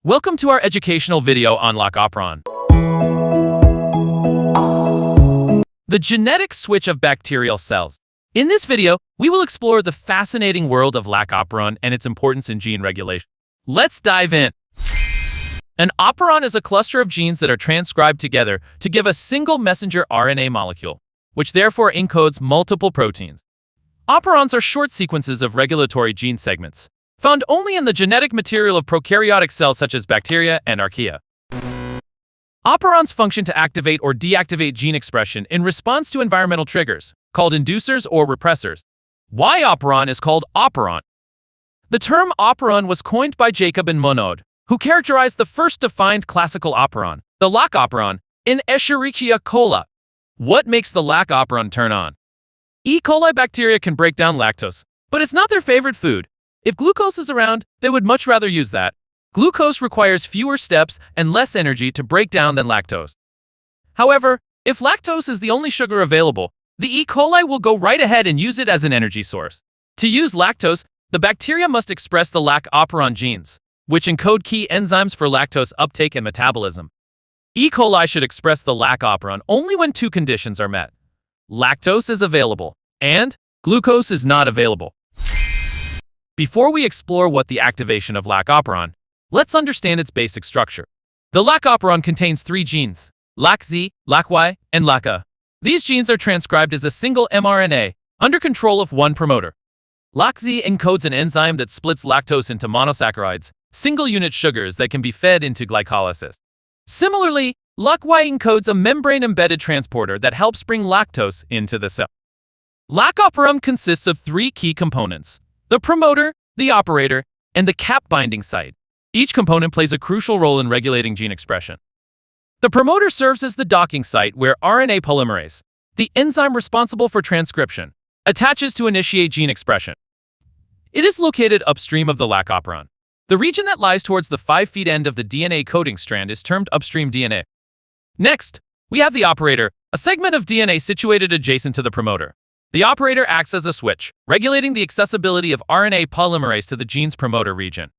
Welcome to our educational video on Lac Operon. The genetic switch of bacterial cells. In this video, we will explore the fascinating world of Lac Operon and its importance in gene regulation. Let's dive in. An operon is a cluster of genes that are transcribed together to give a single messenger RNA molecule, which therefore encodes multiple proteins. Operons are short sequences of regulatory gene segments, found only in the genetic material of prokaryotic cells such as bacteria and archaea. Operons function to activate or deactivate gene expression in response to environmental triggers, called inducers or repressors. Why operon is called operon? The term operon was coined by Jacob and Monod, who characterized the first defined classical operon, the Lac Operon, in Escherichia coli. What makes the Lac Operon turn on? E. coli bacteria can break down lactose, but it's not their favorite food. If glucose is around, they would much rather use that. Glucose requires fewer steps and less energy to break down than lactose. However, if lactose is the only sugar available, the E. coli will go right ahead and use it as an energy source. To use lactose, the bacteria must express the Lac Operon genes, which encode key enzymes for lactose uptake and metabolism. E. coli should express the Lac Operon only when two conditions are met. Lactose is available, and glucose is not available. Before we explore what the activation of Lac Operon, let's understand its basic structure. The Lac Operon contains three genes, LAC-Z, LAC-Y, and LAC-A. These genes are transcribed as a single mRNA under control of one promoter. LAC-Z encodes an enzyme that splits lactose into monosaccharides, single-unit sugars that can be fed into glycolysis. Similarly, LAC-Y encodes a membrane-embedded transporter that helps bring lactose into the cell. Lac Operon consists of three key components: the promoter, the operator, and the cap binding site. Each component plays a crucial role in regulating gene expression. The promoter serves as the docking site where RNA polymerase, the enzyme responsible for transcription, attaches to initiate gene expression. It is located upstream of the Lac Operon. The region that lies towards the 5' end of the DNA coding strand is termed upstream DNA. Next, we have the operator, a segment of DNA situated adjacent to the promoter. The operator acts as a switch, regulating the accessibility of RNA polymerase to the gene's promoter region.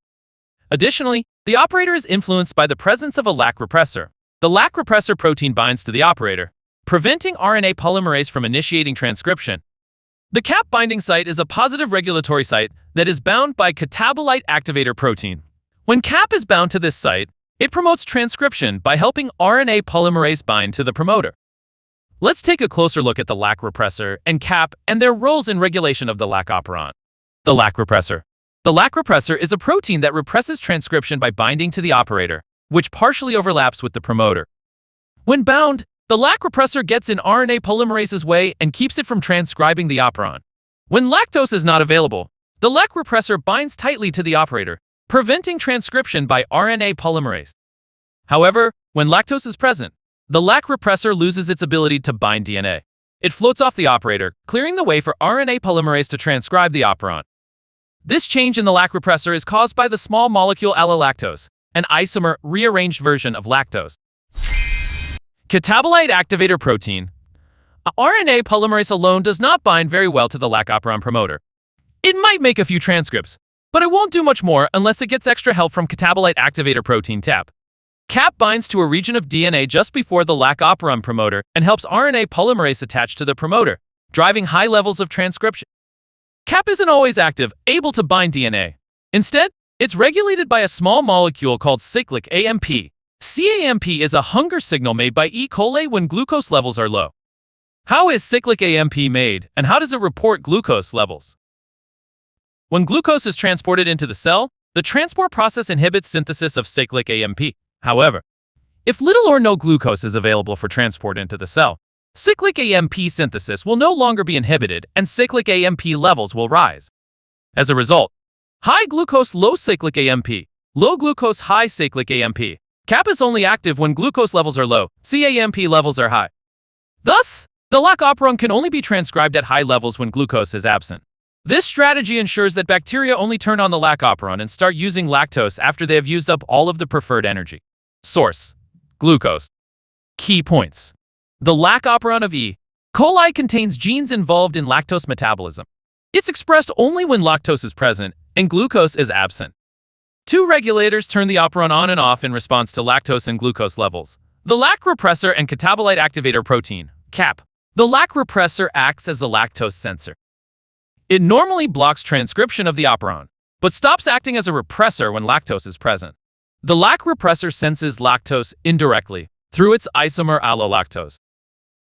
Additionally, the operator is influenced by the presence of a Lac repressor. The Lac repressor protein binds to the operator, preventing RNA polymerase from initiating transcription. The cap binding site is a positive regulatory site that is bound by catabolite activator protein. When cap is bound to this site, it promotes transcription by helping RNA polymerase bind to the promoter. Let's take a closer look at the Lac repressor and cap and their roles in regulation of the Lac Operon. The Lac repressor. The Lac repressor is a protein that represses transcription by binding to the operator, which partially overlaps with the promoter. When bound, the Lac repressor gets in RNA polymerase's way and keeps it from transcribing the operon. When lactose is not available, the Lac repressor binds tightly to the operator, preventing transcription by RNA polymerase. However, when lactose is present, the Lac repressor loses its ability to bind DNA. It floats off the operator, clearing the way for RNA polymerase to transcribe the operon. This change in the Lac repressor is caused by the small molecule allolactose, an isomer rearranged version of lactose. Catabolite activator protein. RNA polymerase alone does not bind very well to the Lac Operon promoter. It might make a few transcripts, but it won't do much more unless it gets extra help from catabolite activator protein CAP. CAP binds to a region of DNA just before the Lac Operon promoter and helps RNA polymerase attach to the promoter, driving high levels of transcription. CAP isn't always active, able to bind DNA. Instead, it's regulated by a small molecule called cyclic AMP. CAMP is a hunger signal made by E. coli when glucose levels are low. How is cyclic AMP made, and how does it report glucose levels? When glucose is transported into the cell, the transport process inhibits synthesis of cyclic AMP. However, if little or no glucose is available for transport into the cell, cyclic AMP synthesis will no longer be inhibited and cyclic AMP levels will rise. As a result, high glucose low cyclic AMP, low glucose high cyclic AMP. CAP is only active when glucose levels are low, CAMP levels are high. Thus, the Lac Operon can only be transcribed at high levels when glucose is absent. This strategy ensures that bacteria only turn on the Lac Operon and start using lactose after they have used up all of the preferred energy. Source: glucose. Key points. The Lac Operon of E. coli contains genes involved in lactose metabolism. It's expressed only when lactose is present and glucose is absent. Two regulators turn the operon on and off in response to lactose and glucose levels. The Lac repressor and catabolite activator protein, CAP. The Lac repressor acts as a lactose sensor. It normally blocks transcription of the operon, but stops acting as a repressor when lactose is present. The Lac repressor senses lactose indirectly through its isomer allolactose.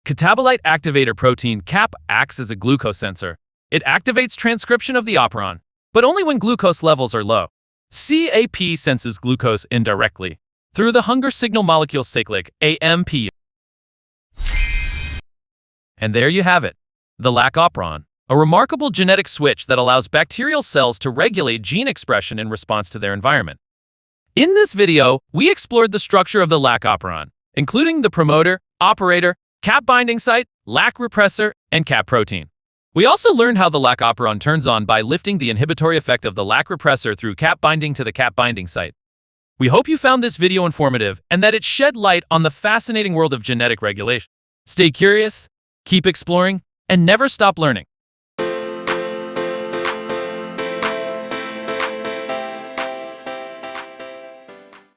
Catabolite activator protein, CAP, acts as a glucose sensor. It activates transcription of the operon, but only when glucose levels are low. CAP senses glucose indirectly through the hunger signal molecule cyclic, AMP. And there you have it, the Lac Operon, a remarkable genetic switch that allows bacterial cells to regulate gene expression in response to their environment. In this video, we explored the structure of the Lac Operon, including the promoter, operator, CAP binding site, Lac repressor, and CAP protein. We also learned how the Lac Operon turns on by lifting the inhibitory effect of the Lac repressor through CAP binding to the CAP binding site. We hope you found this video informative and that it shed light on the fascinating world of genetic regulation. Stay curious, keep exploring, and never stop learning.